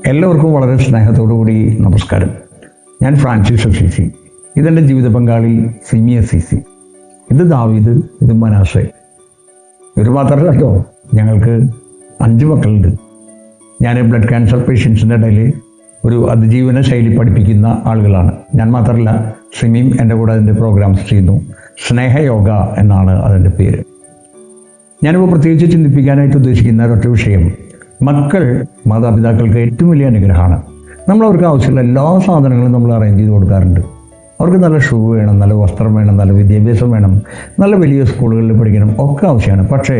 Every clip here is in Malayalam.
എല്ലാവർക്കും വളരെ സ്നേഹത്തോടുകൂടി നമസ്കാരം. ഞാൻ ഫ്രാൻസിസ് അസീസി. ഇതെൻ്റെ ജീവിത പങ്കാളി സിമി അസീസി. ഇത് ദാവീദ്, ഇത് മനാസെ. ഒരു മാത്രമല്ല കേട്ടോ, ഞങ്ങൾക്ക് 5 മക്കളുണ്ട്. ഞാൻ ബ്ലഡ് ക്യാൻസർ പേഷ്യൻസിൻ്റെ ഇടയിൽ ഒരു അതിജീവന ശൈലി പഠിപ്പിക്കുന്ന ആളുകളാണ്. ഞാൻ മാത്രമല്ല, സിമിയും എൻ്റെ കൂടെ അതിൻ്റെ പ്രോഗ്രാംസ് ചെയ്യുന്നു. സ്നേഹയോഗ എന്നാണ് അതിൻ്റെ പേര്. ഞാനിപ്പോൾ പ്രത്യേകിച്ച് ചിന്തിപ്പിക്കാനായിട്ട് ഉദ്ദേശിക്കുന്ന ഒരൊറ്റ വിഷയം, മക്കൾ മാതാപിതാക്കൾക്ക് ഏറ്റവും വലിയ അനുഗ്രഹമാണ്. നമ്മളവർക്ക് ആവശ്യമുള്ള എല്ലാ സാധനങ്ങളും നമ്മൾ അറേഞ്ച് ചെയ്ത് കൊടുക്കാറുണ്ട്. അവർക്ക് നല്ല ഷൂ വേണം, നല്ല വസ്ത്രം വേണം, നല്ല വിദ്യാഭ്യാസം വേണം, നല്ല വലിയ സ്കൂളുകളിൽ പഠിക്കണം, ഒക്കെ ആവശ്യമാണ്. പക്ഷേ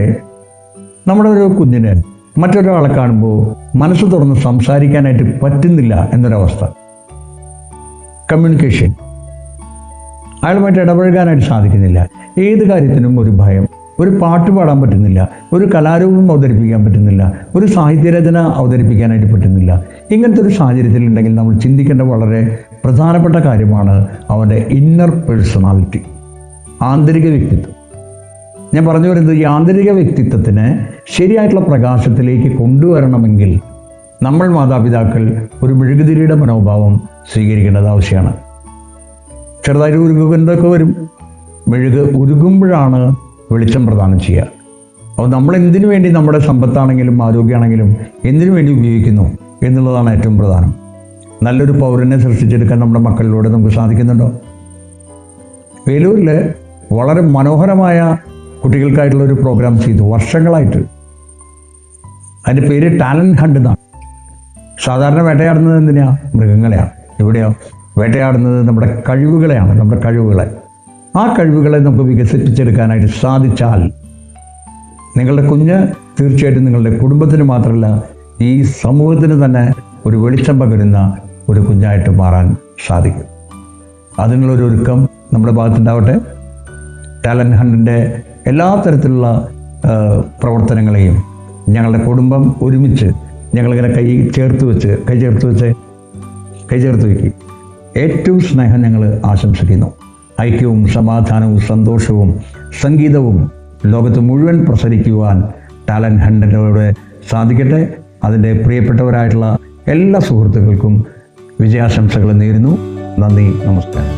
നമ്മുടെ ഒരു കുഞ്ഞിന് മറ്റൊരാളെ കാണുമ്പോൾ മനസ്സ് തുറന്ന് സംസാരിക്കാനായിട്ട് പറ്റുന്നില്ല എന്നൊരവസ്ഥ. കമ്മ്യൂണിക്കേഷൻ, അയാളുമായിട്ട് ഇടപഴകാനായിട്ട് സാധിക്കുന്നില്ല. ഏത് കാര്യത്തിനും ഒരു ഭയം. ഒരു പാട്ട് പാടാൻ പറ്റുന്നില്ല, ഒരു കലാരൂപം അവതരിപ്പിക്കാൻ പറ്റുന്നില്ല, ഒരു സാഹിത്യരചന അവതരിപ്പിക്കാനായിട്ട് പറ്റുന്നില്ല. ഇങ്ങനത്തെ ഒരു സാഹചര്യത്തിലുണ്ടെങ്കിൽ നമ്മൾ ചിന്തിക്കേണ്ട വളരെ പ്രധാനപ്പെട്ട കാര്യമാണ് അവൻ്റെ ഇന്നർ പേഴ്സണാലിറ്റി, ആന്തരിക വ്യക്തിത്വം. ഞാൻ പറഞ്ഞു വരുന്നത്, ഈ ആന്തരിക വ്യക്തിത്വത്തിന് ശരിയായിട്ടുള്ള പ്രകാശത്തിലേക്ക് കൊണ്ടുവരണമെങ്കിൽ നമ്മൾ മാതാപിതാക്കൾ ഒരു മെഴുകുതിരിയുടെ മനോഭാവം സ്വീകരിക്കേണ്ടത് ആവശ്യമാണ്. ചെറുതായിട്ട് ഉരുകുന്നതൊക്കെ വരും. മെഴുക് ഉരുകുമ്പോഴാണ് വെളിച്ചം പ്രദാനം ചെയ്യുക. അപ്പോൾ നമ്മൾ എന്തിനു വേണ്ടി നമ്മുടെ സമ്പത്താണെങ്കിലും ആരോഗ്യമാണെങ്കിലും എന്തിനു വേണ്ടി ഉപയോഗിക്കുന്നു എന്നുള്ളതാണ് ഏറ്റവും പ്രധാനം. നല്ലൊരു പൗരനെ സൃഷ്ടിച്ചെടുക്കാൻ നമ്മുടെ മക്കളിലൂടെ നമുക്ക് സാധിക്കുന്നുണ്ടോ? വേലൂരിൽ വളരെ മനോഹരമായ കുട്ടികൾക്കായിട്ടുള്ളൊരു പ്രോഗ്രാം ചെയ്തു വർഷങ്ങളായിട്ട്. അതിൻ്റെ പേര് ടാലൻറ്റ് ഹണ്ട് എന്നാണ്. സാധാരണ വേട്ടയാടുന്നത് എന്തിനാണ്? മൃഗങ്ങളെയാണ്. ഇവിടെയോ വേട്ടയാടുന്നത് നമ്മുടെ കഴിവുകളെയാണ്, നമ്മുടെ കഴിവുകളെ. ആ കഴിവുകളെ നമുക്ക് വികസിപ്പിച്ചെടുക്കാനായിട്ട് സാധിച്ചാൽ നിങ്ങളുടെ കുഞ്ഞ് തീർച്ചയായിട്ടും നിങ്ങളുടെ കുടുംബത്തിന് മാത്രമല്ല, ഈ സമൂഹത്തിന് തന്നെ ഒരു വെളിച്ചം പകരുന്ന ഒരു കുഞ്ഞായിട്ട് മാറാൻ സാധിക്കും. അതിനുള്ളൊരു ഒരുക്കം നമ്മുടെ ഭാഗത്തുണ്ടാവട്ടെ. ടാലൻറ്റ് ഹണ്ടിൻ്റെ എല്ലാ തരത്തിലുള്ള പ്രവർത്തനങ്ങളെയും ഞങ്ങളുടെ കുടുംബം ഒരുമിച്ച് ഞങ്ങളിങ്ങനെ കൈ ചേർത്ത് വയ്ക്കും. ഏറ്റവും സ്നേഹം ഞങ്ങൾ ആശംസിക്കുന്നു. ഐക്യവും സമാധാനവും സന്തോഷവും സംഗീതവും ലോകത്ത് മുഴുവൻ പ്രസരിക്കുവാൻ ടാലൻറ്റ് ഹണ്ടിലൂടെ സാധിക്കട്ടെ. അതിൻ്റെ പ്രിയപ്പെട്ടവരായിട്ടുള്ള എല്ലാ സുഹൃത്തുക്കൾക്കും വിജയാശംസകൾ നേരുന്നു. നന്ദി, നമസ്കാരം.